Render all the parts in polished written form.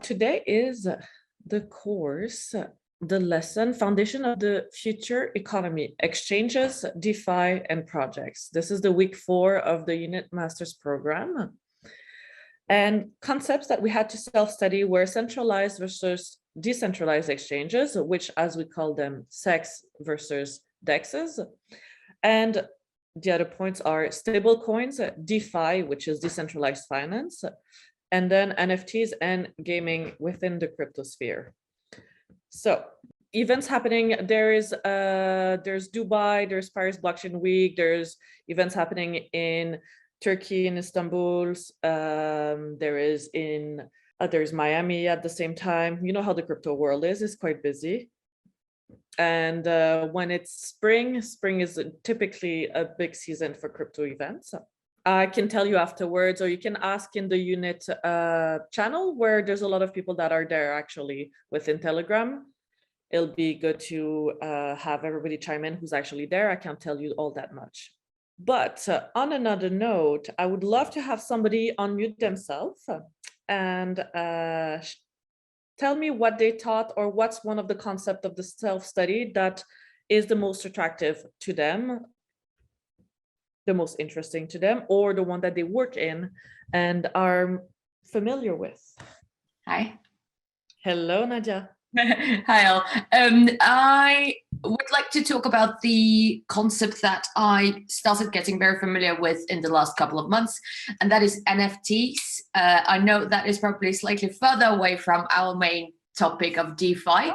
Today is the course, the lesson, Foundation of the Future Economy, Exchanges, DeFi, and Projects. This is the week 4 of the Unit Master's Program. And concepts that we had to self-study were centralized versus decentralized exchanges, which, as we call them, SEX versus DEXs. And the other points are stable coins, DeFi, which is decentralized finance, and then NFTs and gaming within the crypto sphere. So events happening, there's Dubai, there's Paris Blockchain Week, there's events happening in Turkey, in Istanbul, there's Miami at the same time. You know how the crypto world is, it's quite busy. And when it's spring is typically a big season for crypto events. I can tell you afterwards, or you can ask in the unit channel where there's a lot of people that are there actually within Telegram. It'll be good to have everybody chime in who's actually there. I can't tell you all that much. But on another note, I would love to have somebody unmute themselves and tell me what they taught or what's one of the concepts of the self-study that is the most attractive to them, the most interesting to them, or the one that they work in and are familiar with. Hi. Hello, Nadia. Hi, all. I would like to talk about the concept that I started getting very familiar with in the last couple of months, and that is NFTs. I know that is probably slightly further away from our main topic of DeFi,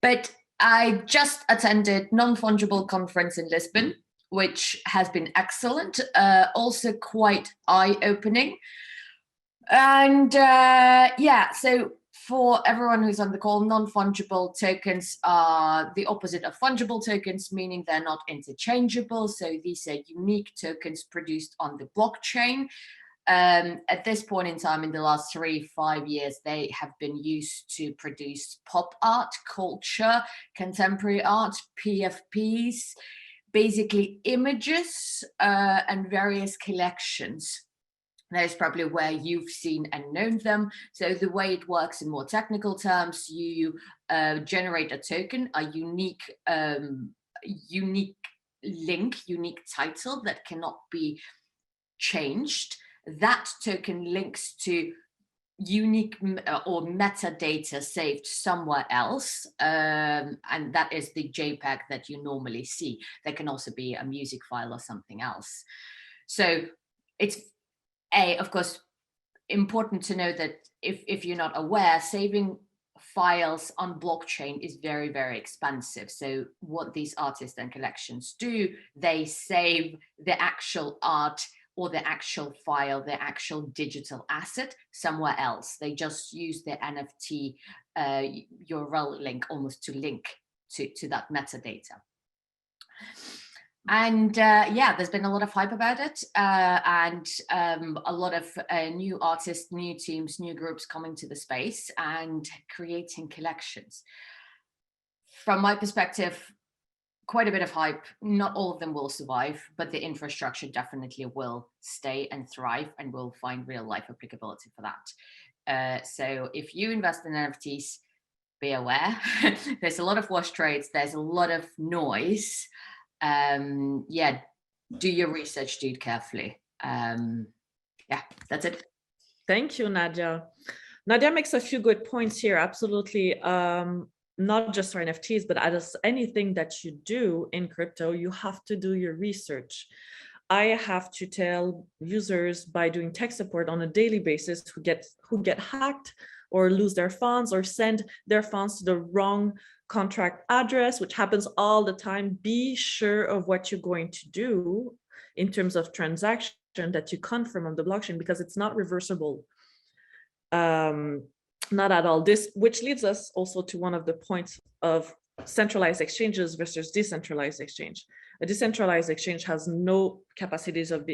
but I just attended Non-Fungible conference in Lisbon, which has been excellent, also quite eye-opening. And yeah, so for everyone who's on the call, non-fungible tokens are the opposite of fungible tokens, meaning they're not interchangeable. So these are unique tokens produced on the blockchain. At this point in time, in the last 3-5 years, they have been used to produce pop art, culture, contemporary art, PFPs, basically images and various collections. That is probably where you've seen and known them. So the way it works in more technical terms, you generate a token, a unique link, unique title that cannot be changed. That token links to unique or metadata saved somewhere else, and that is the JPEG that you normally see. There can also be a music file or something else. So it's of course, important to know that if you're not aware, saving files on blockchain is very, very expensive. So what these artists and collections do, they save the actual art or the actual file, the actual digital asset somewhere else. They just use the NFT URL link almost to link to that metadata. And yeah, there's been a lot of hype about it, and a lot of new artists, new teams, new groups coming to the space and creating collections. From my perspective, quite a bit of hype. Not all of them will survive, but the infrastructure definitely will stay and thrive and will find real life applicability for that. So if you invest in NFTs, be aware. There's a lot of wash trades. There's a lot of noise. Yeah, do your research, do it carefully. Yeah, that's it. Thank you, Nadia. Nadia makes a few good points here, absolutely. Not just for NFTs, but as anything that you do in crypto, you have to do your research. I have to tell users by doing tech support on a daily basis who get hacked or lose their funds or send their funds to the wrong contract address, which happens all the time. Be sure of what you're going to do in terms of transaction that you confirm on the blockchain, because it's not reversible. Not at all. This, which leads us also to one of the points of centralized exchanges versus decentralized exchange. A decentralized exchange has no capacities of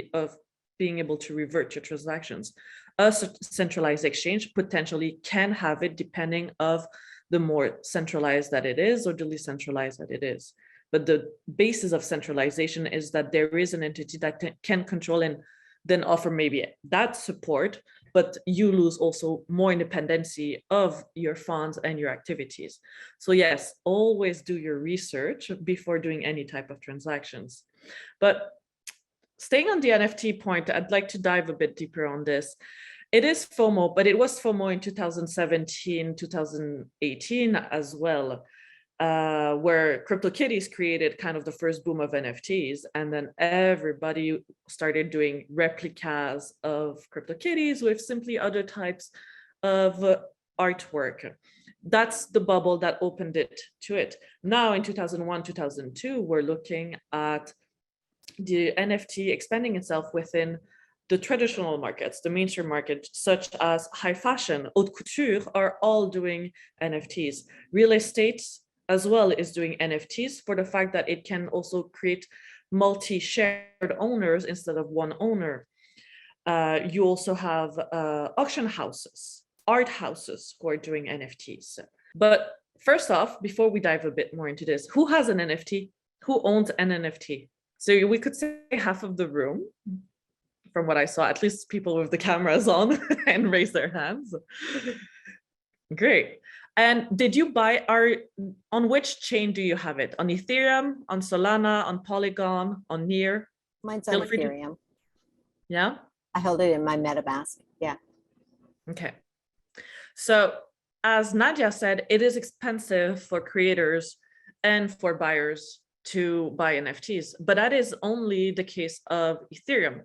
being able to revert your transactions. A centralized exchange potentially can have it, depending of the more centralized that it is or the least centralized that it is. But the basis of centralization is that there is an entity that can control and then offer maybe that support, but you lose also more independency of your funds and your activities. So yes, always do your research before doing any type of transactions. But staying on the NFT point, I'd like to dive a bit deeper on this. It is FOMO, but it was FOMO in 2017, 2018 as well, where CryptoKitties created kind of the first boom of NFTs. And then everybody started doing replicas of CryptoKitties with simply other types of artwork. That's the bubble that opened it to it. Now in 2001, 2002, we're looking at the NFT expanding itself within the traditional markets, the mainstream market, such as high fashion, haute couture, are all doing NFTs. Real estate as well is doing NFTs for the fact that it can also create multi-shared owners instead of one owner. You also have auction houses, art houses who are doing NFTs. But first off, before we dive a bit more into this, who has an NFT? Who owns an NFT? So we could say half of the room, from what I saw, at least people with the cameras on and raise their hands. Great. And did you buy on which chain do you have it? On Ethereum, on Solana, on Polygon, on Near? Mine's on Ethereum. Yeah? I held it in my MetaMask. Yeah. Okay. So as Nadia said, it is expensive for creators and for buyers to buy NFTs, but that is only the case of Ethereum,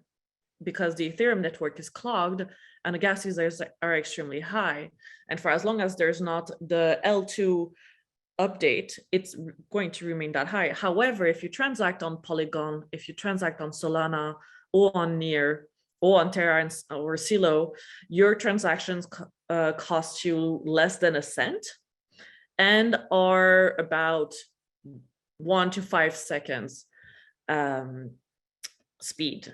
because the Ethereum network is clogged and the gas users are extremely high. And for as long as there's not the L2 update, it's going to remain that high. However, if you transact on Polygon, if you transact on Solana or on Near or on Terra or Silo, your transactions cost you less than a cent and are about 1 to 5 seconds speed.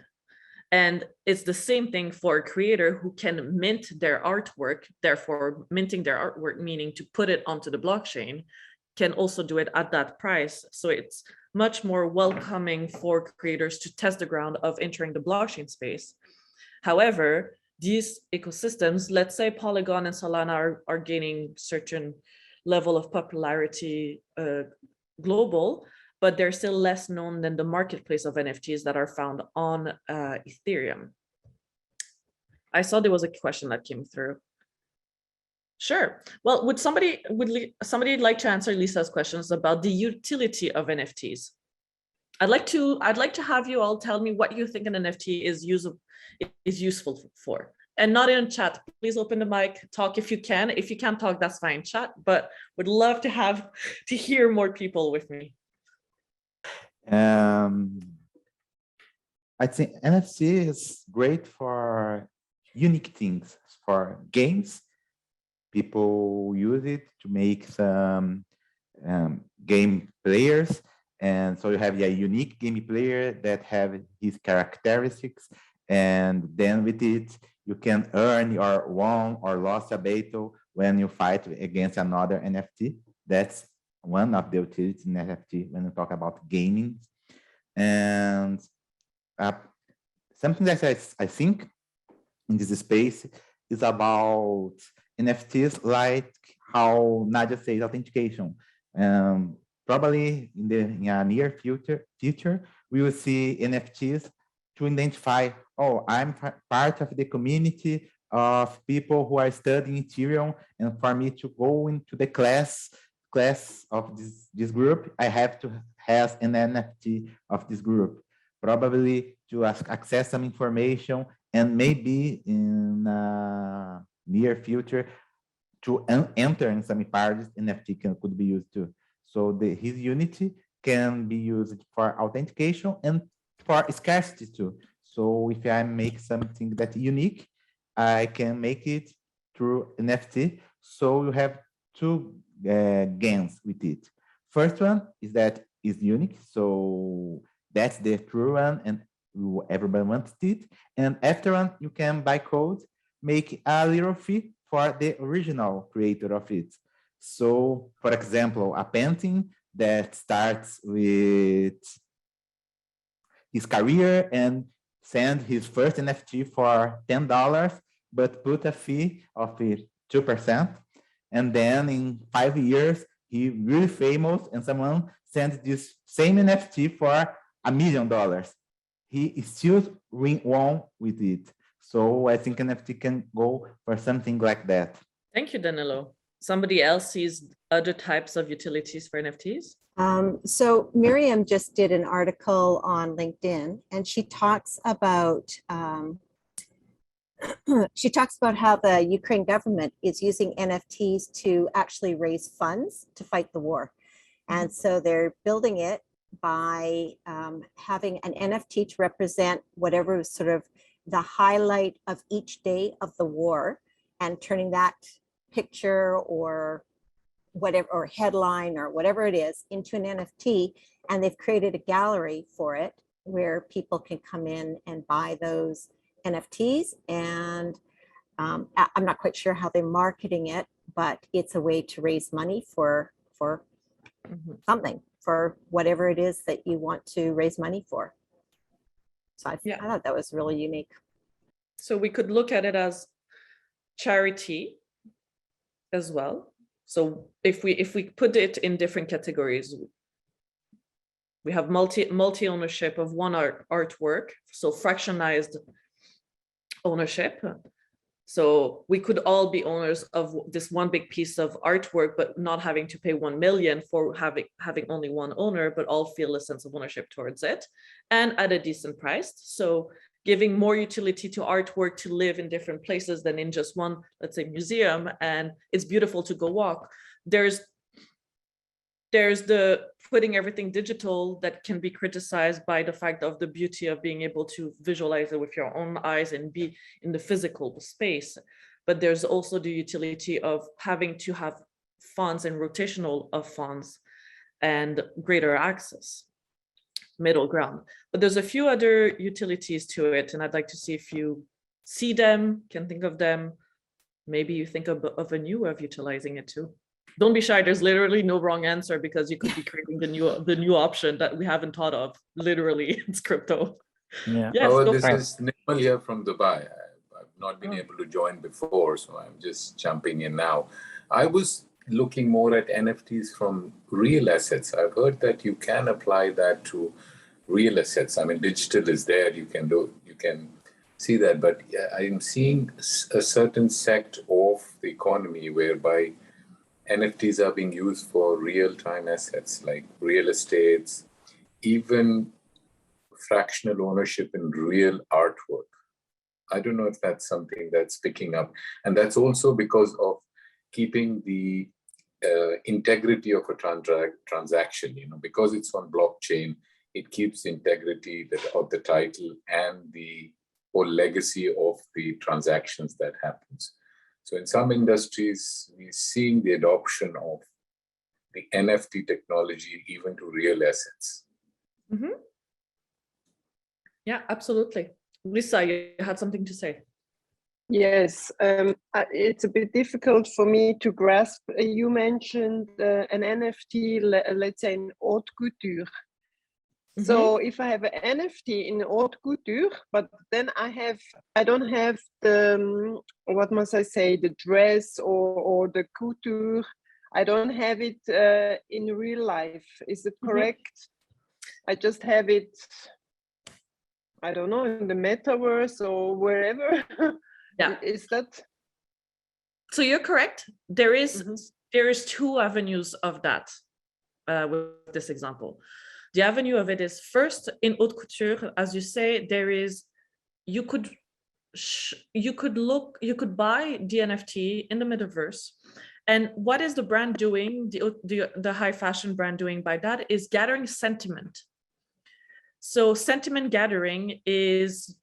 And it's the same thing for a creator who can mint their artwork. Therefore, minting their artwork, meaning to put it onto the blockchain, can also do it at that price. So it's much more welcoming for creators to test the ground of entering the blockchain space. However, these ecosystems, let's say Polygon and Solana are gaining certain level of popularity global, but they're still less known than the marketplace of NFTs that are found on Ethereum. I saw there was a question that came through. Sure. Well, would somebody like to answer Lisa's questions about the utility of NFTs? I'd like to have you all tell me what you think an NFT is useful for. And not in chat. Please open the mic, talk if you can. If you can't talk, that's fine, chat. But would love to hear more people with me. I think NFT is great for unique things, for games. People use it to make some game players. And so you have a unique game player that have his characteristics. And then with it, you can earn your won or lost a battle when you fight against another NFT. That's one of the utilities in NFT when you talk about gaming. And something that I think in this space is about NFTs, like how Nadia says, authentication. Probably in a near future, we will see NFTs to identify, oh, I'm part of the community of people who are studying Ethereum, and for me to go into the class of this group, I have to have an NFT of this group, probably to access some information, and maybe in near future to enter in some parties, NFT could be used too. So his unity can be used for authentication and for scarcity too. So if I make something that's unique, I can make it through NFT. So you have two gains with it. First one is that it's unique. So that's the true one and everybody wants it. And after one, you can buy code, make a little fee for the original creator of it. So for example, a painting that starts with his career and send his first NFT for $10, but put a fee of 2%. And then in 5 years, he really famous, and someone sent this same NFT for $1 million. He still won with it. So I think NFT can go for something like that. Thank you, Danilo. Somebody else sees other types of utilities for NFTs? So Miriam just did an article on LinkedIn, and she talks about how the Ukraine government is using NFTs to actually raise funds to fight the war. And so they're building it by having an NFT to represent whatever sort of the highlight of each day of the war, and turning that picture or whatever, or headline or whatever it is, into an NFT. And they've created a gallery for it where people can come in and buy those NFTs. And I'm not quite sure how they're marketing it, but it's a way to raise money for something, for whatever it is that you want to raise money for. So I thought that was really unique. So we could look at it as charity as well. So if we put it in different categories, we have multi ownership of one artwork, so fractionized ownership. So we could all be owners of this one big piece of artwork, but not having to pay 1 million for having only one owner, but all feel a sense of ownership towards it, and at a decent price. So giving more utility to artwork to live in different places than in just one, let's say, museum, and it's beautiful to go walk. There's the putting everything digital that can be criticized by the fact of the beauty of being able to visualize it with your own eyes and be in the physical space. But there's also the utility of having to have funds and rotational of funds and greater access, middle ground. But there's a few other utilities to it, and I'd like to see if you see them, can think of them. Maybe you think of a new way of utilizing it too. Don't be shy, there's literally no wrong answer, because you could be creating the new option that we haven't thought of. Literally, it's crypto. Yeah. Yes, Oh, go this for it. is Nimal here from Dubai. I've not been able to join before, so I'm just jumping in now. I was looking more at NFTs from real assets. I've heard that you can apply that to real assets. I mean, digital is there, you can see that, but I'm seeing a certain sect of the economy whereby NFTs are being used for real-time assets like real estates, even fractional ownership in real artwork. I don't know if that's something that's picking up. And that's also because of keeping the integrity of a transaction, because it's on blockchain, it keeps integrity of the title and the whole legacy of the transactions that happens. So in some industries, we're seeing the adoption of the NFT technology even to real assets. Mm-hmm. Yeah, absolutely. Lisa, you had something to say. Yes, it's a bit difficult for me to grasp. You mentioned an NFT, let's say an haute couture. So if I have an NFT in haute couture, but then I don't have the, what must I say, the dress or the couture. I don't have it in real life. Is it correct? I just have it, I don't know, in the Metaverse or wherever. Yeah. Is that? So you're correct. There is two avenues of that with this example. The avenue of it is, first, in haute couture, as you say, there is, you could buy the NFT in the Metaverse. And what is the brand doing, the high fashion brand doing by that, is gathering sentiment. So sentiment gathering is,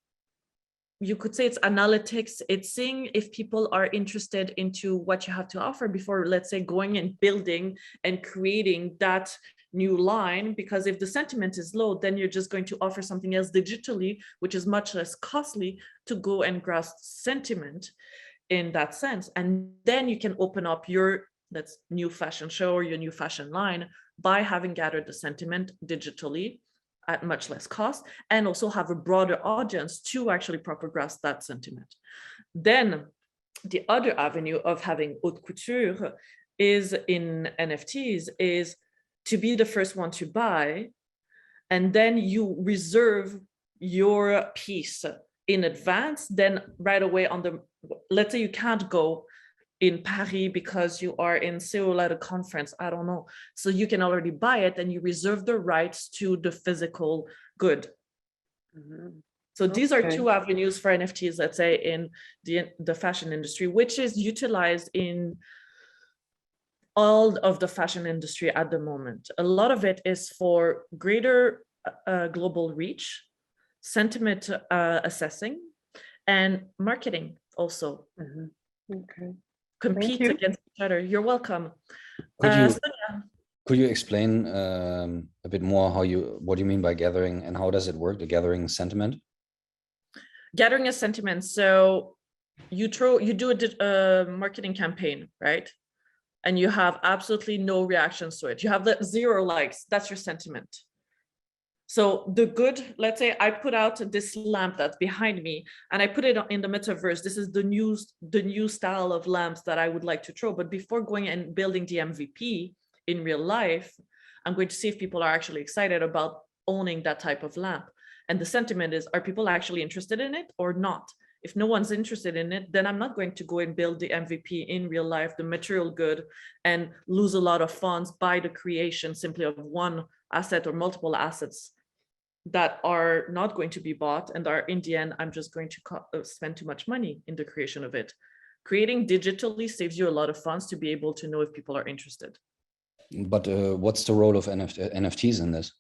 you could say it's analytics. It's seeing if people are interested into what you have to offer before, let's say, going and building and creating that new line. Because if the sentiment is low, then you're just going to offer something else digitally, which is much less costly to go and grasp sentiment in that sense. And then you can open up your, that's new fashion show or your new fashion line by having gathered the sentiment digitally at much less cost, and also have a broader audience to actually proper grasp that sentiment. Then the other avenue of having haute couture is in NFTs is to be the first one to buy, and then you reserve your piece in advance. Then right away on the, let's say you can't go in Paris because you are in Seoul at a conference, I don't know. So you can already buy it and you reserve the rights to the physical good. So these are two avenues for NFTs, let's say, in the fashion industry, which is utilized in all of the fashion industry at the moment. A lot of it is for greater global reach, sentiment assessing, and marketing also. Compete against each other. You're welcome. Could you explain a bit more what you mean by gathering, and how does it work, the gathering sentiment? Gathering a sentiment. So you do a marketing campaign, right? And you have absolutely no reactions to it. You have 0 likes. That's your sentiment. So the good, let's say I put out this lamp that's behind me and I put it in the metaverse. This is the new style of lamps that I would like to throw. But before going and building the MVP in real life, I'm going to see if people are actually excited about owning that type of lamp. And the sentiment is, are people actually interested in it or not? If no one's interested in it, then I'm not going to go and build the MVP in real life, the material good, and lose a lot of funds by the creation simply of one asset or multiple assets that are not going to be bought and are, in the end, I'm just going to spend too much money in the creation of it. Creating digitally saves you a lot of funds to be able to know if people are interested. But what's the role of NFTs in this?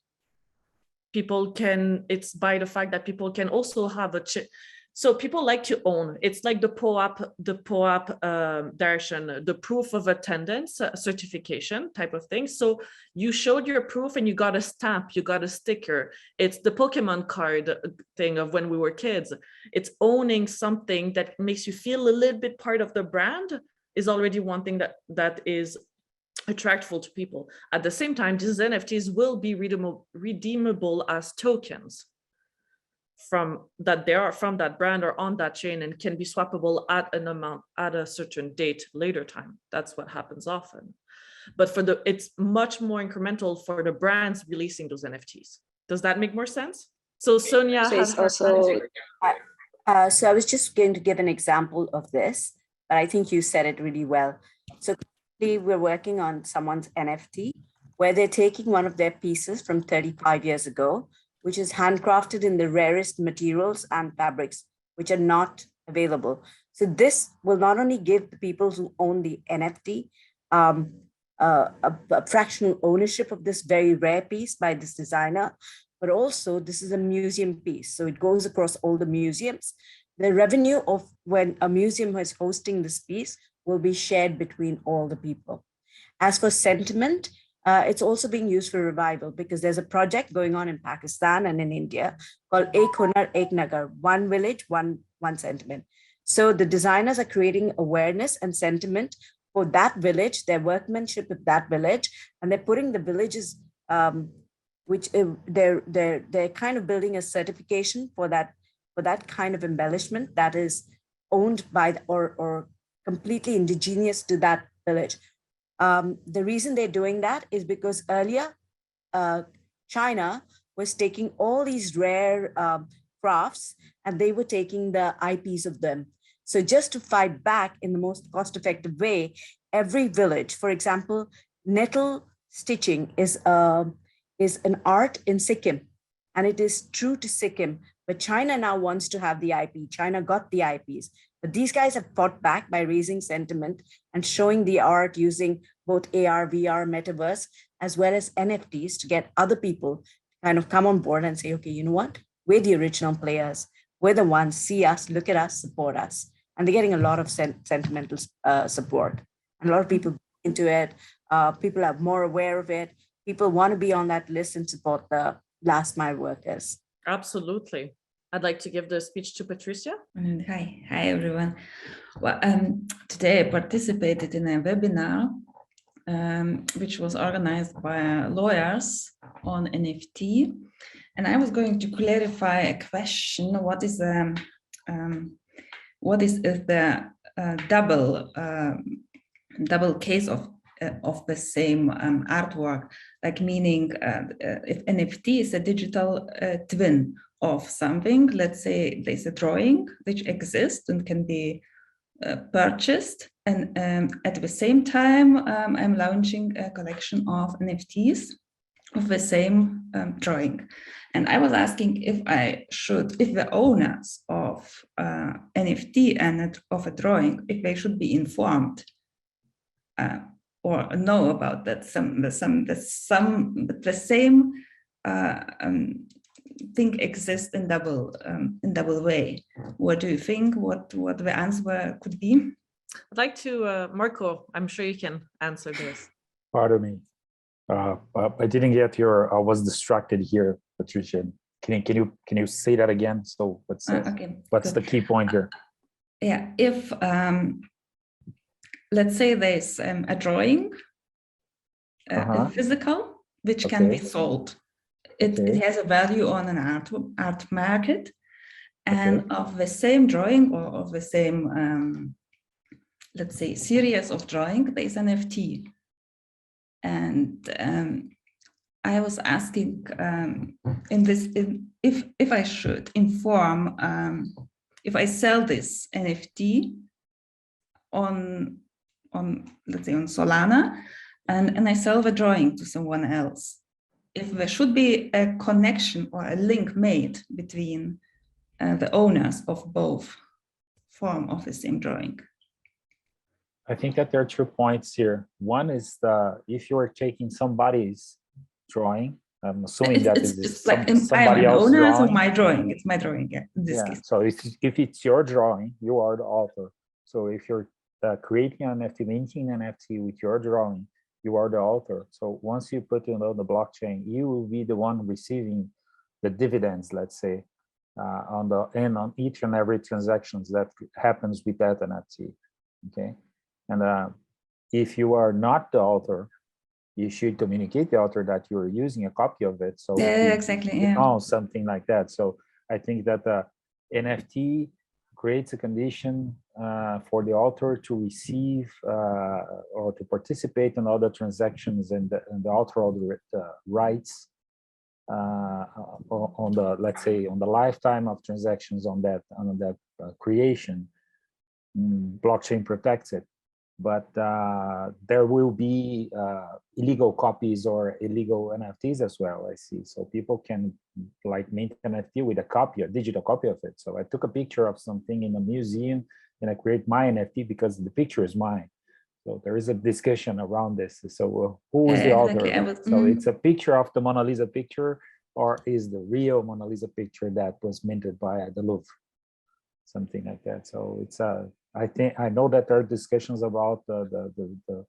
People can, it's by the fact that people can also have a so people like to own. It's like the POAP direction, the proof of attendance certification type of thing. So you showed your proof and you got a stamp, you got a sticker. It's the Pokemon card thing of when we were kids. It's owning something that makes you feel a little bit part of the brand is already one thing that is attractful to people. At the same time, these NFTs will be redeemable as tokens from that brand or on that chain, and can be swappable at an amount at a certain date later time. That's what happens often. But it's much more incremental for the brands releasing those NFTs. Does that make more sense? So Sonia has also. So I was just going to give an example of this, but I think you said it really well. So we're working on someone's NFT where they're taking one of their pieces from 35 years ago, which is handcrafted in the rarest materials and fabrics, which are not available. So this will not only give the people who own the NFT a fractional ownership of this very rare piece by this designer, but also this is a museum piece. So it goes across all the museums. The revenue of when a museum is hosting this piece will be shared between all the people. As for sentiment, it's also being used for revival because there's a project going on in Pakistan and in India called Ek Hunar Ek Nagar, one village, one sentiment. So the designers are creating awareness and sentiment for that village, their workmanship of that village, and they're putting the villages, which they're kind of building a certification for that kind of embellishment that is owned by or completely indigenous to that village. The reason they're doing that is because earlier, China was taking all these rare crafts and they were taking the IPs of them. So just to fight back in the most cost-effective way, every village, for example, nettle stitching is an art in Sikkim, and it is true to Sikkim, but China now wants to have the IP. China got the IPs. But these guys have fought back by raising sentiment and showing the art using both AR, VR, Metaverse, as well as NFTs to get other people to kind of come on board and say, okay, you know what? We're the original players. We're the ones, see us, look at us, support us. And they're getting a lot of sentimental support. And a lot of people into it. People are more aware of it. People want to be on that list and support the last mile workers. Absolutely. I'd like to give the speech to Patricia. Hi everyone. Well, today I participated in a webinar which was organized by lawyers on NFT. And I was going to clarify a question: what is the double case of the same artwork? Like, meaning if NFT is a digital twin of something, let's say there's a drawing which exists and can be purchased, and at the same time I'm launching a collection of NFTs of the same drawing. And I was asking if the owners of NFT and of a drawing, if they should be informed or know about that the same thing exists in double way. What do you think? What the answer could be? I'd like to, Marco, I'm sure you can answer this. Pardon me. I didn't get your. I was distracted here, Patricia. Can you say that again? So what's the key point here? Yeah, if let's say there's a drawing, a physical, which can be sold. It has a value on an art market, and of the same drawing or of the same, let's say, series of drawing, there's an NFT. And I was asking if I should inform, if I sell this NFT on let's say on Solana, and I sell the drawing to someone else, if there should be a connection or a link made between the owners of both form of the same drawing. I think that there are 2 points here. One is if you're taking somebody's drawing, I'm assuming it's like somebody else's drawing. Of my drawing. It's my drawing. Yeah, in this case. So if it's your drawing, you are the author. So if you're creating an NFT, minting an NFT with your drawing, you are the author. So once you put it on the blockchain, you will be the one receiving the dividends, let's say, on each and every transactions that happens with that NFT. Okay. And if you are not the author, you should communicate the author that you're using a copy of it. So something like that. So I think that the NFT creates a condition for the author to receive or to participate in other transactions, and the author of the rights on the, let's say, on the lifetime of transactions on that creation. Blockchain protects it. But there will be illegal copies or illegal NFTs as well, I see. So people can like mint an NFT with a digital copy of it. So I took a picture of something in a museum and I create my NFT because the picture is mine. So there is a discussion around this. So who is the author? So it's a picture of the Mona Lisa picture, or is the real Mona Lisa picture that was minted by the Louvre? Something like that. So it's I know that there are discussions about the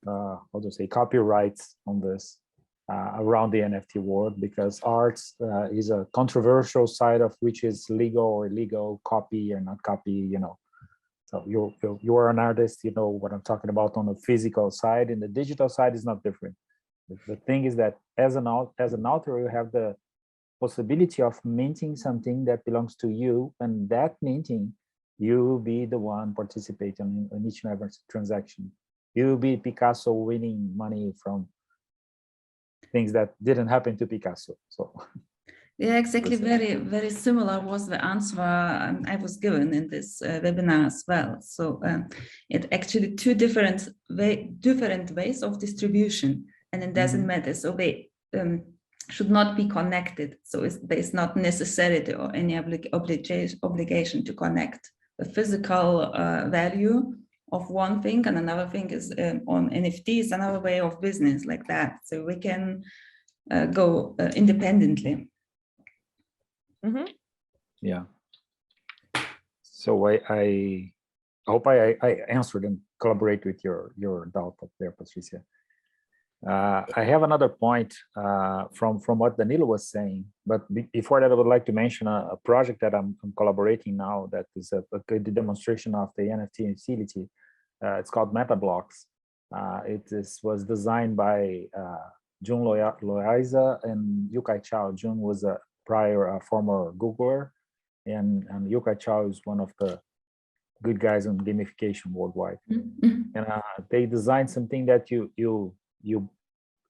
how to say, copyrights on this around the NFT world, because arts is a controversial side of which is legal or illegal, copy or not copy, you know. So you are an artist, you know what I'm talking about on the physical side, and the digital side is not different. The thing is that as an author, you have the possibility of minting something that belongs to you, and that minting, you will be the one participating in each and every transaction. You will be Picasso winning money from things that didn't happen to Picasso. So yeah, exactly. Very, very similar was the answer I was given in this webinar as well. So it actually two different ways of distribution, and it doesn't matter. So they should not be connected. So there's not necessity or any obligation to connect the physical value of one thing, and another thing is on NFTs, another way of business like that. So we can go independently. Mm-hmm. Yeah. So I hope I answered and collaborate with your doubt up there, Patricia. I have another point from what Danilo was saying, but before that, I would like to mention a project that I'm collaborating now that is a good demonstration of the NFT utility. It's called MetaBlocks. Was designed by Jun Loaiza and Yukai Chao. Jun was a former Googler, and Yukai Chao is one of the good guys on gamification worldwide. And they designed something that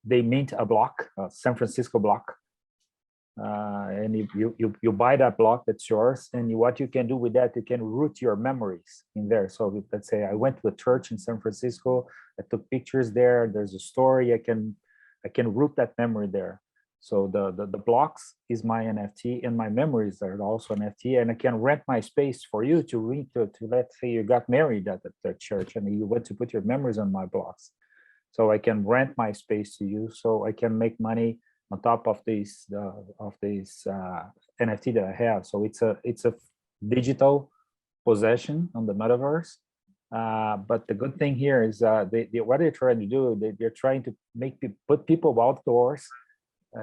they mint a block, a San Francisco block, and you buy that block, that's yours. And what you can do with that, you can root your memories in there. So let's say I went to a church in San Francisco, I took pictures there. There's a story. I can root that memory there. So the blocks is my NFT, and my memories are also NFT. And I can rent my space for you to read to let's say you got married at the church and you want to put your memories on my blocks. So I can rent my space to you, so I can make money on top of these NFT that I have. So it's a digital possession on the metaverse. But the good thing here is what they're trying to do, they're trying to put people outdoors,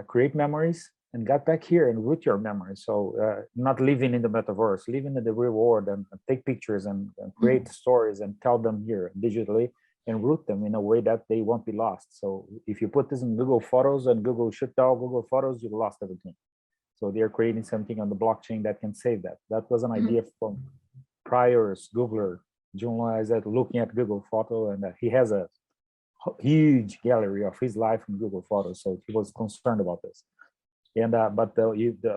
create memories, and get back here and root your memories. So not living in the metaverse, living in the real world, and take pictures and create stories and tell them here digitally, and root them in a way that they won't be lost. So if you put this in Google Photos and Google shut down Google Photos, you lost everything. So they're creating something on the blockchain that can save that. That was an idea from prior Googler, Jun Loaiza, looking at Google Photo, and he has a huge gallery of his life in Google Photos. So he was concerned about this. And but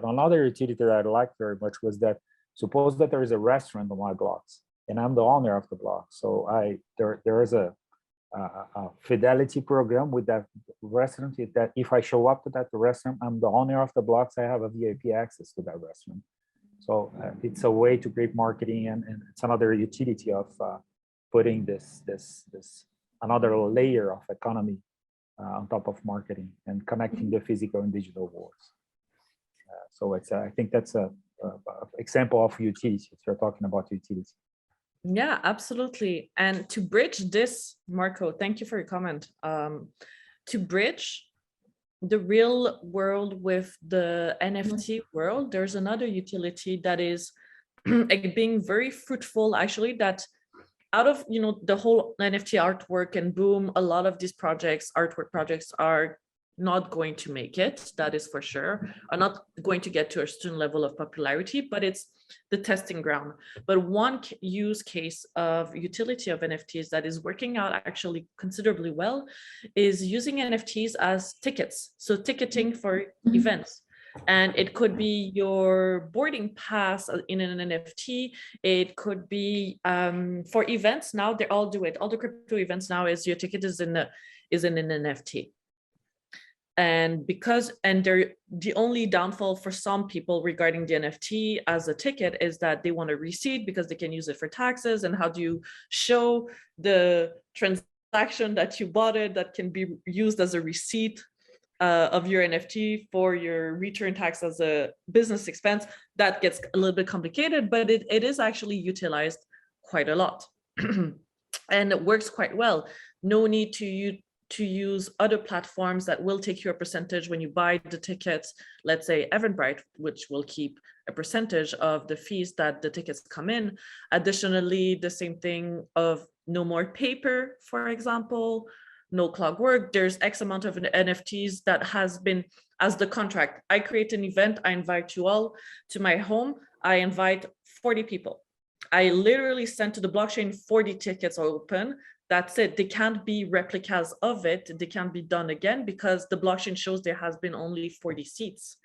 another utility that I liked very much was that, suppose that there is a restaurant on my blocks, and I'm the owner of the block. So there is a fidelity program with that restaurant, that if I show up to that restaurant, I'm the owner of the blocks, I have a VIP access to that restaurant. So it's a way to create marketing, and it's another utility of putting this another layer of economy on top of marketing and connecting the physical and digital worlds. So it's I think that's a example of utility if you're talking about utility. Yeah, absolutely. And to bridge this, Marco, thank you for your comment. To bridge the real world with the NFT world, there's another utility that is being very fruitful, actually, that out of, the whole NFT artwork and boom, a lot of these artwork projects are not going to make it, that is for sure, are not going to get to a certain level of popularity, but it's the testing ground. But one use case of utility of NFTs that is working out actually considerably well is using NFTs as tickets. So ticketing for events. And it could be your boarding pass in an NFT. It could be for events. Now they all do it. All the crypto events now is your ticket is in an NFT. And the only downfall for some people regarding the NFT as a ticket is that they want a receipt because they can use it for taxes. And how do you show the transaction that you bought it that can be used as a receipt of your NFT for your return tax as a business expense? That gets a little bit complicated, but it is actually utilized quite a lot. And it works quite well. No need to use other platforms that will take you a percentage when you buy the tickets. Let's say Eventbrite, which will keep a percentage of the fees that the tickets come in. Additionally, the same thing of no more paper, for example, no clockwork. There's X amount of NFTs that has been as the contract. I create an event, I invite you all to my home. I invite 40 people. I literally send to the blockchain 40 tickets open. That's it. They can't be replicas of it. They can't be done again because the blockchain shows there has been only 40 seats.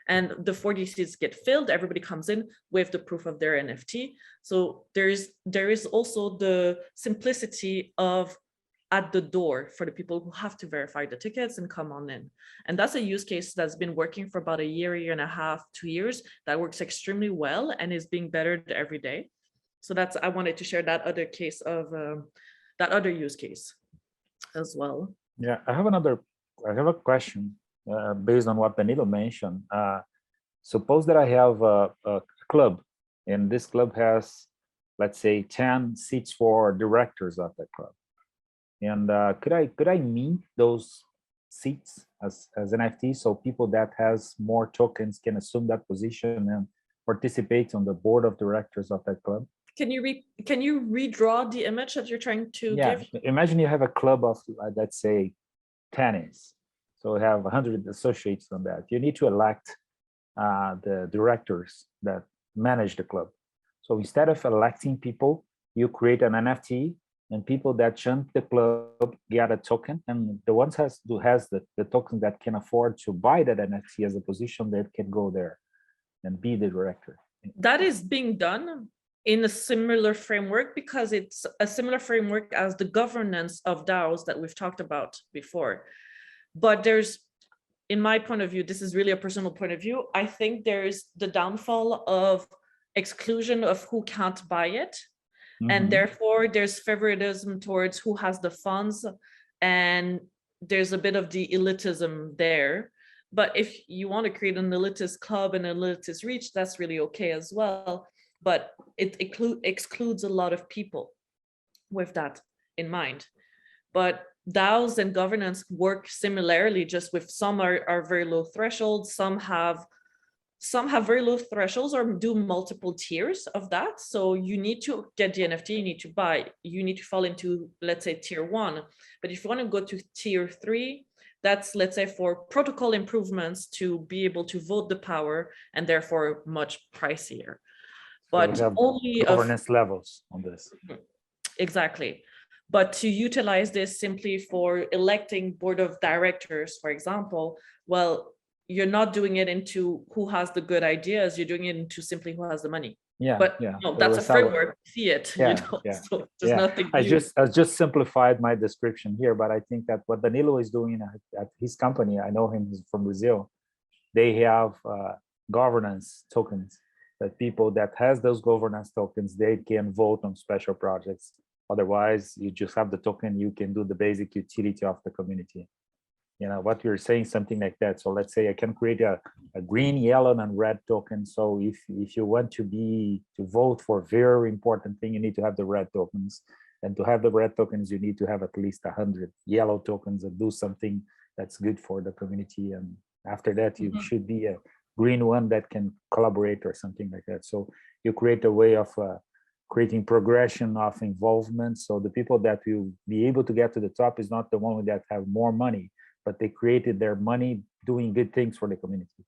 And the 40 seats get filled. Everybody comes in with the proof of their NFT. So there is also the simplicity of at the door for the people who have to verify the tickets and come on in. And that's a use case that's been working for about a year and a half, 2 years, that works extremely well and is being bettered every day. So I wanted to share that other case of that other use case as well. Yeah, I have a question based on what Danilo mentioned. Suppose that I have a club, and this club has, let's say, 10 seats for directors of that club. And could I mint those seats as NFT, so people that has more tokens can assume that position participates on the board of directors of that club. Can you redraw the image that you're trying to Yeah, give? imagine you have a club of, let's say, tennis. So we have 100 associates on that. You need to elect the directors that manage the club. So instead of electing people, you create an NFT, and people that chant the club get a token, and the ones who has the token that can afford to buy that NFT as a position that can go there and be the director. That is being done in a similar framework, because it's a similar framework as the governance of DAOs that we've talked about before. But there's, in my point of view, this is really a personal point of view, I think there's the downfall of exclusion of who can't buy it. And therefore there's favoritism towards who has the funds, and there's a bit of the elitism there. But if you want to create an elitist club and an elitist reach, that's really okay as well. But it excludes a lot of people with that in mind. But DAOs and governance work similarly, just with some are very low thresholds, some have very low thresholds or do multiple tiers of that. So you need to get the NFT, you need to buy, you need to fall into, let's say, tier 1. But if you want to go to tier 3, that's, let's say, for protocol improvements to be able to vote the power, and therefore much pricier. But so only governance levels on this. Exactly. But to utilize this simply for electing board of directors, for example, well, you're not doing it into who has the good ideas, you're doing it into simply who has the money. Yeah, But yeah. no, that's a framework, see it, Yeah, you know, yeah, so there's nothing I new. just simplified my description here, but I think that what Danilo is doing at his company, I know him, he's from Brazil, they have governance tokens, that people that has those governance tokens, they can vote on special projects. Otherwise, you just have the token, you can do the basic utility of the community. You know, what you're saying, something like that. So let's say I can create a green, yellow, and red token. So if you want to vote for a very important thing, you need to have the red tokens. And to have the red tokens, you need to have at least 100 yellow tokens and do something that's good for the community. And after that, you should be a green one that can collaborate or something like that. So you create a way of creating progression of involvement. So the people that will be able to get to the top is not the one that have more money, but they created their money doing good things for the community.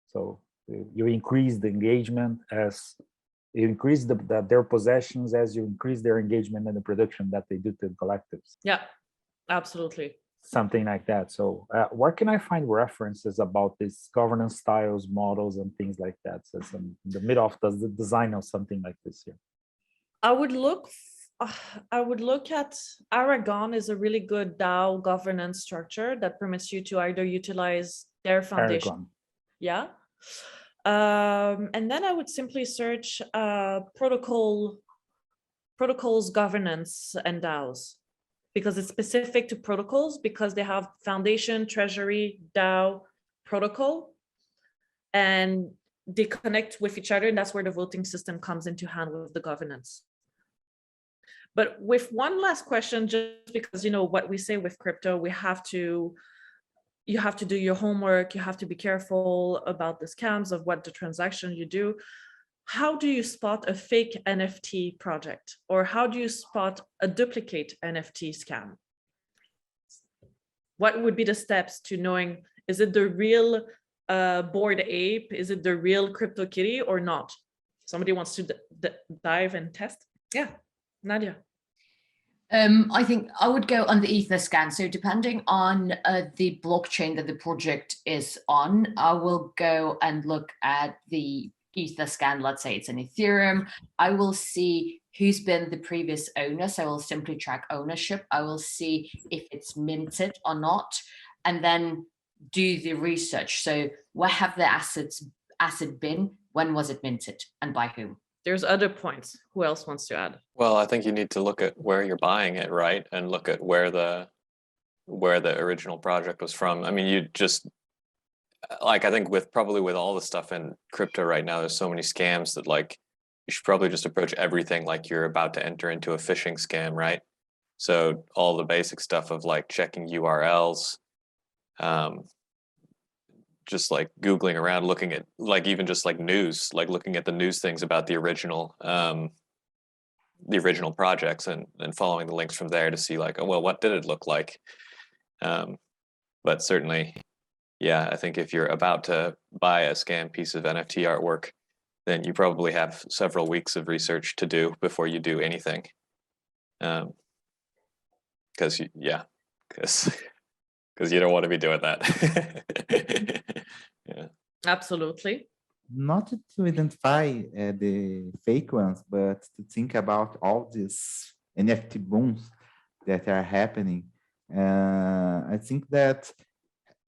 So you increase the engagement as you increase their possessions, as you increase their engagement in the production that they do to the collectives. Yeah, absolutely. Something like that. So where can I find references about these governance styles, models, and things like that? So in the middle of the design of something like this here. I would look at Aragon is a really good DAO governance structure that permits you to either utilize their foundation. Aragon. Yeah. And then I would simply search protocols governance and DAOs, because it's specific to protocols, because they have foundation, treasury, DAO, protocol, and they connect with each other, and that's where the voting system comes into hand with the governance. But with one last question, just because, you know, what we say with crypto, you have to do your homework, you have to be careful about the scams of what the transaction you do. How do you spot a fake NFT project, or how do you spot a duplicate NFT scam? What would be the steps to knowing, is it the real Bored Ape? Is it the real CryptoKitty or not? Somebody wants to dive and test? Yeah, Nadia. I think I would go on the Etherscan. So depending on the blockchain that the project is on, I will go and look at the Etherscan. Let's say it's an Ethereum. I will see who's been the previous owner. So I will simply track ownership. I will see if it's minted or not, and then do the research. So where have the asset been? When was it minted, and by whom? There's other points. Who else wants to add? Well, I think you need to look at where you're buying it, right? And look at where the original project was from. I mean, you just, like, I think probably with all the stuff in crypto right now, there's so many scams that, like, you should probably just approach everything like you're about to enter into a phishing scam, right? So all the basic stuff of like checking URLs, just like Googling around, looking at like even just like news, like looking at the news things about the original projects and following the links from there to see like, oh, well, what did it look like? But certainly, yeah, I think if you're about to buy a scanned piece of NFT artwork, then you probably have several weeks of research to do before you do anything. Because you don't want to be doing that. Yeah. Absolutely. Not to identify the fake ones, but to think about all these NFT booms that are happening. I think that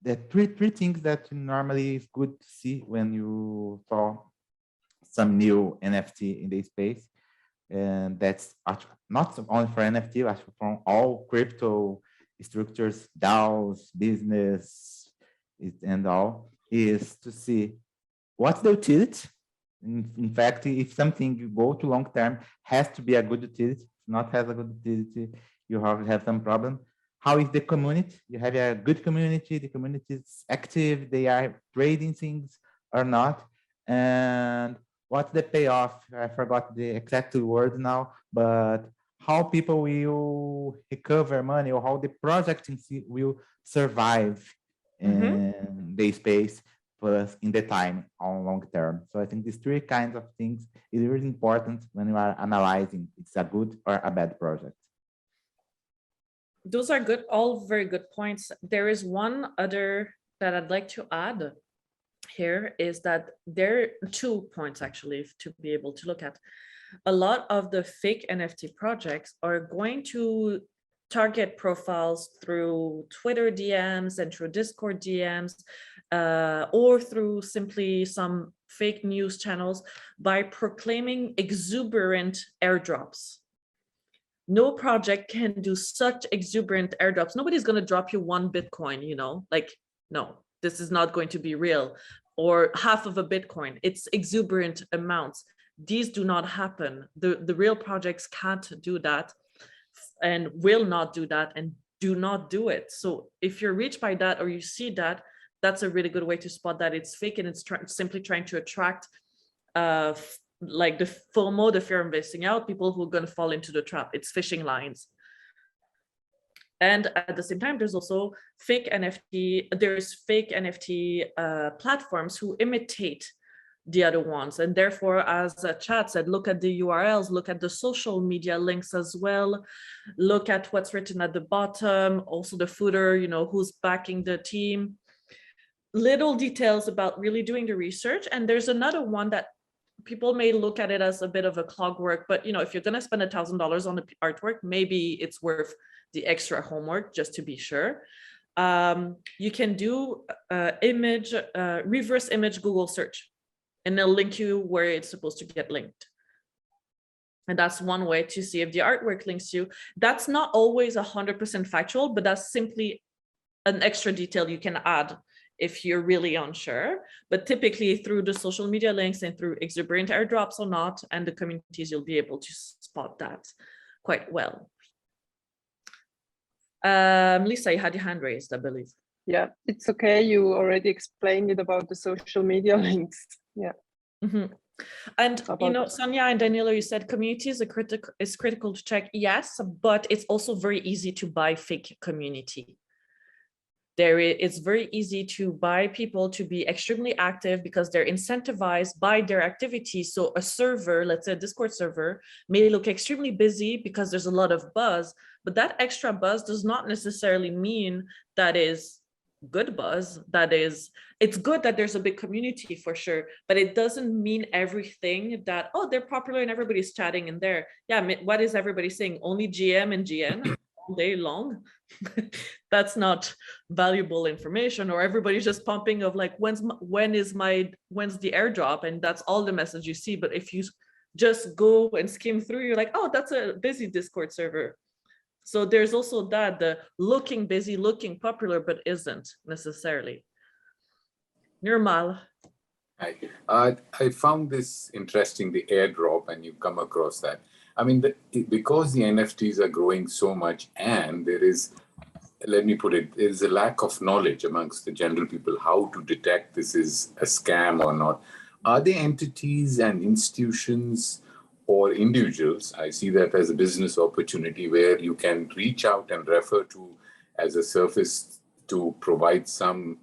the three things that normally is good to see when you saw some new NFT in the space, and that's not only for NFT, but from all crypto structures, DAOs, business, and all, is to see what's the utility. In fact, if something you go to long term has to be a good utility, if not has a good utility, you have some problem. How is the community? You have a good community, the community is active, they are trading things or not. And what's the payoff? I forgot the exact word now, but how people will recover money or how the project will survive in the space plus in the time on long term. So I think these three kinds of things is really important when you are analyzing it's a good or a bad project. Those are good, all very good points. There is one other that I'd like to add here, is that there are 2 points actually to be able to look at. A lot of the fake NFT projects are going to target profiles through Twitter DMs and through Discord DMs, or through simply some fake news channels by proclaiming exuberant airdrops. No project can do such exuberant airdrops. Nobody's going to drop you 1 Bitcoin, you know, like, no, this is not going to be real, or half of a Bitcoin. It's exuberant amounts. These do not happen. The real projects can't do that and will not do that and do not do it. So if you're reached by that or you see that, that's a really good way to spot that it's fake and it's simply trying to attract like the FOMO, the fear of missing out, people who are going to fall into the trap. It's phishing lines. And at the same time, there's also fake NFT. There's fake NFT platforms who imitate the other ones. And therefore, as Chad said, look at the URLs, look at the social media links as well. Look at what's written at the bottom, also the footer, you know, who's backing the team. Little details about really doing the research. And there's another one that people may look at it as a bit of a clogwork, but you know, if you're going to spend $1,000 on the artwork, maybe it's worth the extra homework just to be sure. You can do reverse image Google search, and they'll link you where it's supposed to get linked. And that's one way to see if the artwork links you. That's not always 100% factual, but that's simply an extra detail you can add if you're really unsure. But typically through the social media links and through exuberant airdrops or not, and the communities, you'll be able to spot that quite well. Lisa, you had your hand raised, I believe. Yeah, it's okay. You already explained it about the social media links. Yeah. And you know, Sonia and Danilo, you said community is critical to check. Yes, but it's also very easy to buy fake community. It's very easy to buy people to be extremely active because they're incentivized by their activity. So a server, let's say a Discord server, may look extremely busy because there's a lot of buzz, but that extra buzz does not necessarily mean that is good buzz. It's good that there's a big community for sure, but it doesn't mean everything that, oh, they're popular and everybody's chatting in there. Yeah, what is everybody saying? Only GM and GN all day long? That's not valuable information. Or everybody's just pumping of like, when's the airdrop, and that's all the message you see. But if you just go and skim through, you're like, oh, that's a busy Discord server. So there's also that, the looking busy, looking popular, but isn't necessarily. Nirmal. I found this interesting, the airdrop, and you come across that. I mean, because the NFTs are growing so much, and there is let me put it, there's a lack of knowledge amongst the general people how to detect this is a scam or not. Are there entities and institutions or individuals, I see that as a business opportunity where you can reach out and refer to as a service to provide some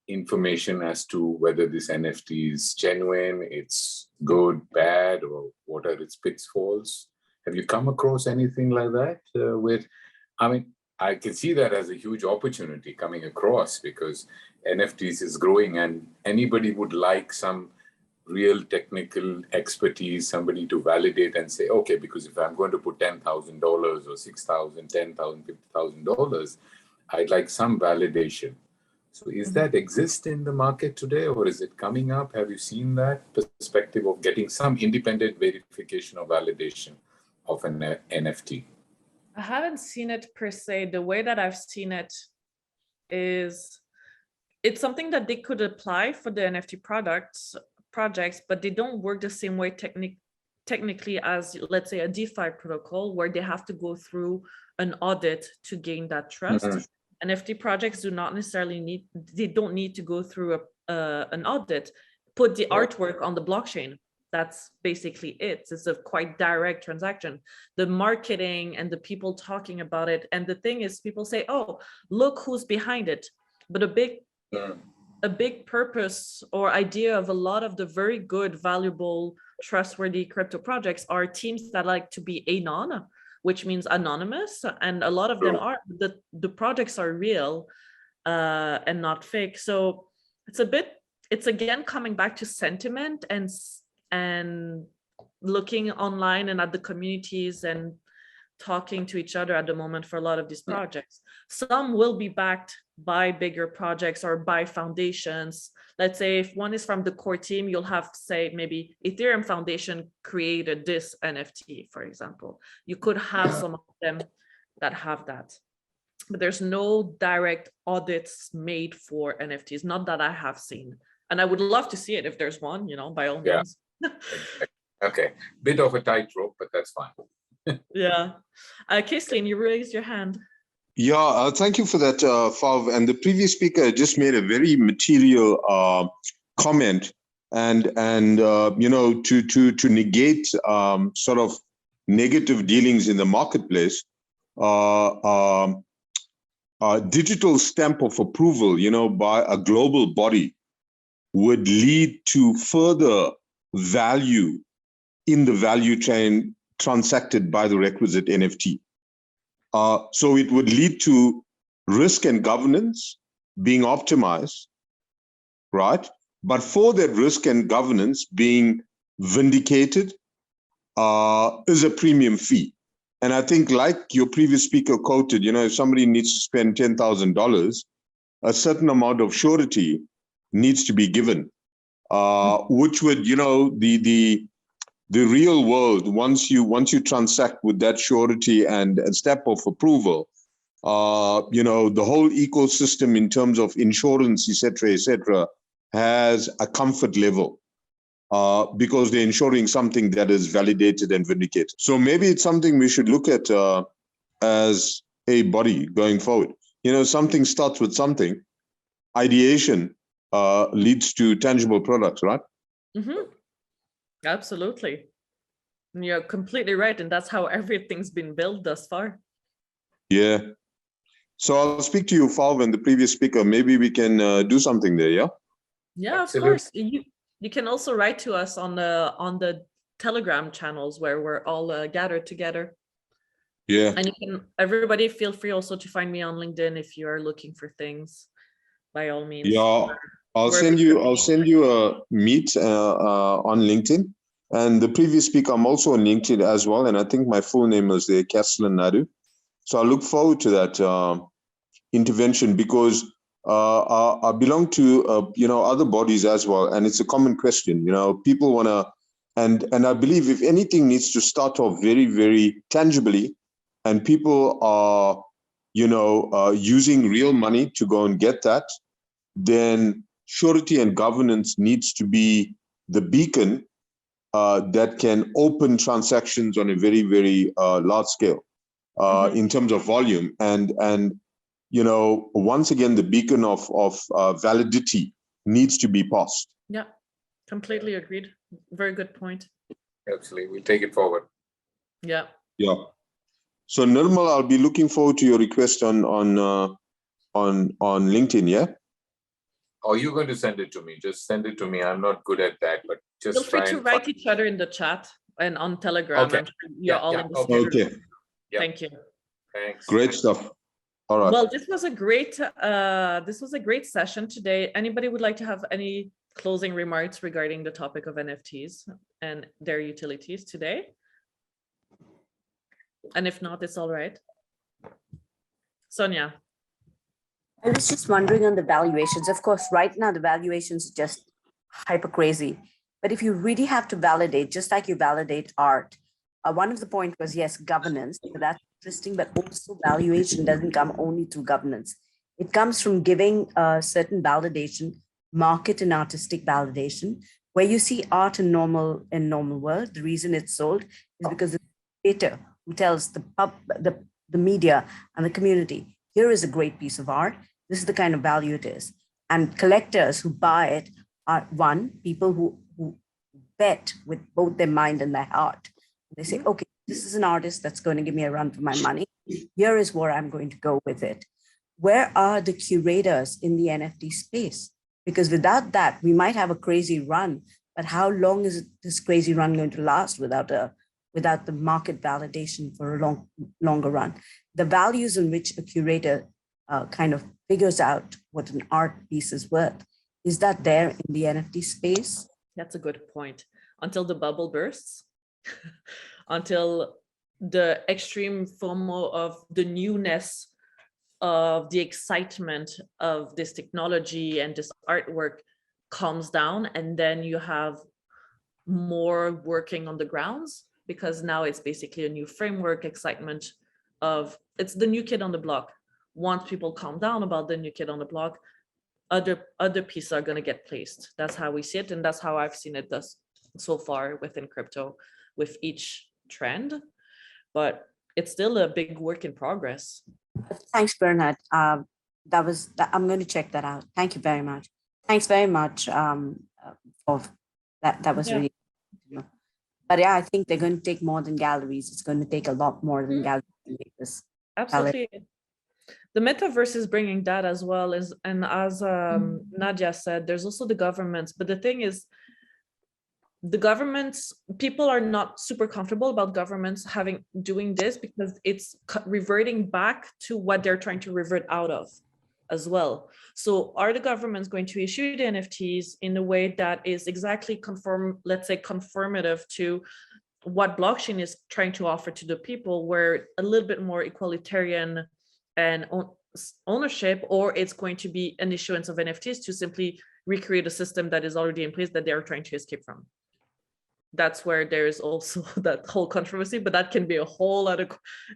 information as to whether this NFT is genuine, it's good, bad, or what are its pitfalls? Have you come across anything like that? I can see that as a huge opportunity coming across because NFTs is growing and anybody would like some real technical expertise, somebody to validate and say, okay, because if I'm going to put $10,000 or $6,000, $10,000, $50,000, I'd like some validation. So is that exist in the market today or is it coming up? Have you seen that perspective of getting some independent verification or validation of an NFT? I haven't seen it per se. The way that I've seen it is it's something that they could apply for the NFT projects, but they don't work the same way technically as, let's say, a DeFi protocol where they have to go through an audit to gain that trust. NFT projects do not necessarily don't need to go through an audit, put the artwork on the blockchain. That's basically it. It's a quite direct transaction. The marketing and the people talking about it. And the thing is, people say, oh, look who's behind it. But a big purpose or idea of a lot of the very good, valuable, trustworthy crypto projects are teams that like to be anon, which means anonymous. And a lot of them are, the projects are real and not fake. So it's again coming back to sentiment and looking online and at the communities and talking to each other at the moment for a lot of these projects. Some will be backed by bigger projects or by foundations. Let's say if one is from the core team, you'll have, say, maybe Ethereum Foundation created this NFT, for example. You could have some of them that have that. But there's no direct audits made for NFTs, not that I have seen. And I would love to see it if there's one, by all means. Okay, bit of a tightrope, but that's fine. Yeah. Kaislyn, you raised your hand. Yeah, thank you for that, Fauve. And the previous speaker just made a very material comment, and to negate sort of negative dealings in the marketplace, digital stamp of approval, by a global body would lead to further value in the value chain transacted by the requisite NFT. So it would lead to risk and governance being optimized, right? But for that risk and governance being vindicated is a premium fee. And I think like your previous speaker quoted, if somebody needs to spend $10,000, a certain amount of surety needs to be given, which would, the real world, once you transact with that surety and a step of approval, the whole ecosystem in terms of insurance, et cetera, has a comfort level because they're insuring something that is validated and vindicated. So maybe it's something we should look at as a body going forward. Something starts with something. Ideation leads to tangible products, right? Mm-hmm. Absolutely. You're completely right. And that's how everything's been built thus far. Yeah. So I'll speak to you, Fauve, and the previous speaker. Maybe we can do something there, yeah? Yeah, of course. You can also write to us on the Telegram channels where we're all gathered together. Yeah. And everybody feel free also to find me on LinkedIn if you are looking for things, by all means. Yeah. I'll send you a meet on LinkedIn, and the previous speaker, I'm also on LinkedIn as well, and I think my full name is there, Kaislyn Nadu. So I look forward to that intervention because I belong to other bodies as well, and it's a common question. People want to, and I believe if anything needs to start off very, very tangibly, and people are using real money to go and get that, then surety and governance needs to be the beacon that can open transactions on a very, very large scale in terms of volume. And you know, once again, the beacon of validity needs to be passed. Yeah, completely agreed. Very good point. Absolutely, we'll take it forward. Yeah. Yeah. So Nirmal, I'll be looking forward to your request on LinkedIn. Yeah. Or you're going to send it to me. Just send it to me. I'm not good at that, but just Feel free try to and write find. each other in the chat and on Telegram. Okay. I'm sure you're all in the same Okay. room. Okay. Yeah. Thank you. Thanks. Great stuff. All right. Well, this was a great session today. Anybody would like to have any closing remarks regarding the topic of NFTs and their utilities today? And if not, it's all right. Sonia. I was just wondering on the valuations. Of course, right now the valuations are just hyper crazy. But if you really have to validate, just like you validate art, one of the points was, yes, governance. So that's interesting, but also valuation doesn't come only through governance. It comes from giving a certain validation, market and artistic validation, where you see art in normal world. The reason it's sold is because the creator who tells the media and the community, here is a great piece of art. This is the kind of value it is. And collectors who buy it are people who bet with both their mind and their heart. They say, okay, this is an artist that's going to give me a run for my money. Here is where I'm going to go with it. Where are the curators in the NFT space? Because without that, we might have a crazy run, but how long is this crazy run going to last without the market validation for a longer run? The values in which a curator kind of figures out what an art piece is worth, is that there in the NFT space? That's a good point. Until the bubble bursts, until the extreme FOMO of the newness of the excitement of this technology and this artwork calms down, and then you have more working on the grounds, because now it's basically a new framework, excitement of it's the new kid on the block. Once people calm down about the new kid on the block, other pieces are going to get placed. That's how we see it, and that's how I've seen it thus so far within crypto with each trend. But it's still a big work in progress. Thanks, Bernard. I'm going to check that out. Thank you very much. Thanks very much for that. That was really, but yeah, I think they're going to take more than galleries. It's going to take a lot more than galleries to make this. Absolutely. The metaverse is bringing that as well, and as Nadia said, there's also the governments. But the thing is, the governments, people are not super comfortable about governments doing this, because it's reverting back to what they're trying to revert out of as well. So are the governments going to issue the NFTs in a way that is exactly conformative to what blockchain is trying to offer to the people, where a little bit more egalitarian and ownership, or it's going to be an issuance of NFTs to simply recreate a system that is already in place that they're trying to escape from? That's where there's also that whole controversy, but that can be a whole other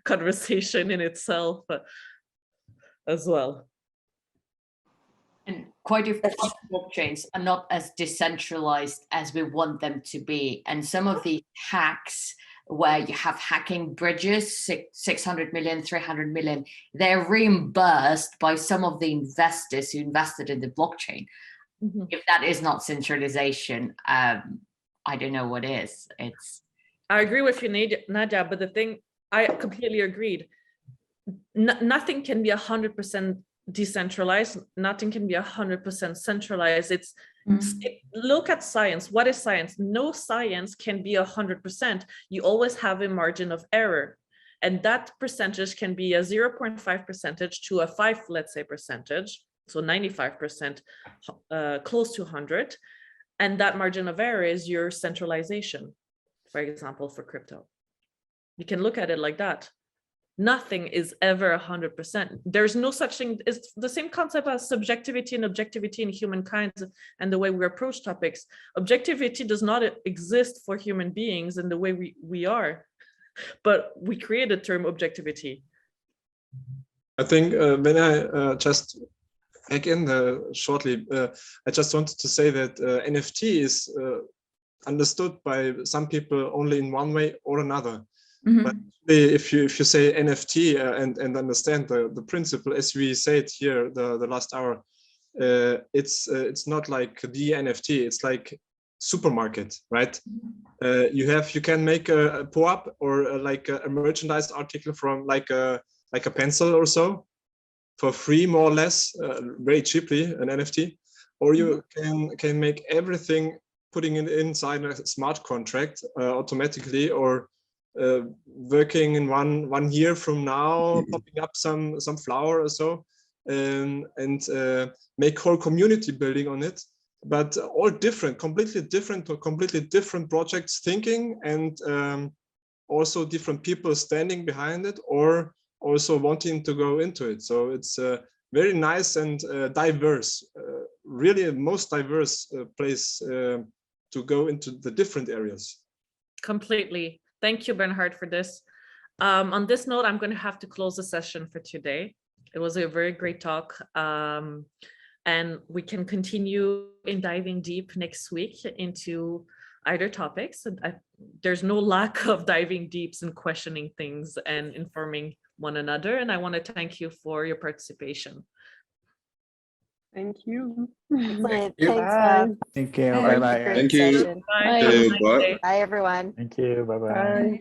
conversation in itself as well. And quite a few blockchains are not as decentralized as we want them to be. And some of the hacks where you have hacking bridges, 600 million, 300 million, they're reimbursed by some of the investors who invested in the blockchain. Mm-hmm. If that is not centralization, I don't know what is. I agree with you, Nadia, but the thing, I completely agreed. Nothing can be 100% decentralized. Nothing can be 100% centralized. Look at science. What is science? No science can be 100%. You always have a margin of error. And that percentage can be a 0.5 percentage to a 5, let's say, percentage. So 95%, close to 100. And that margin of error is your centralization, for example, for crypto. You can look at it like that. Nothing is ever 100%. There's no such thing. It's the same concept as subjectivity and objectivity in humankind and the way we approach topics. Objectivity does not exist for human beings in the way we are, but we create the term objectivity. I think when I just again shortly, I just wanted to say that NFT is understood by some people only in one way or another. Mhm. If you say NFT and understand the principle as we said here the last hour, it's not like the NFT. It's like supermarket, right? You can make a POAP or like a merchandise article from like a pencil or so for free, more or less, very cheaply, an NFT, or you can make everything putting it inside a smart contract automatically, or working in one year from now, popping up some flower or so, and make whole community building on it. But all different, completely different projects thinking, and also different people standing behind it, or also wanting to go into it. So it's very nice and diverse, really the most diverse place to go into the different areas. Completely. Thank you, Bernhard, for this. On this note, I'm going to have to close the session for today. It was a very great talk. And we can continue in diving deep next week into either topics. There's no lack of diving deeps and questioning things and informing one another. And I want to thank you for your participation. Thank you. Excellent. you. Thanks, Bye. Bob. Thank you. That Bye was a bye. great Thank you. session. Bye. Bye. Have a nice Bye. day. Bye, everyone. Thank you. Bye bye. Bye.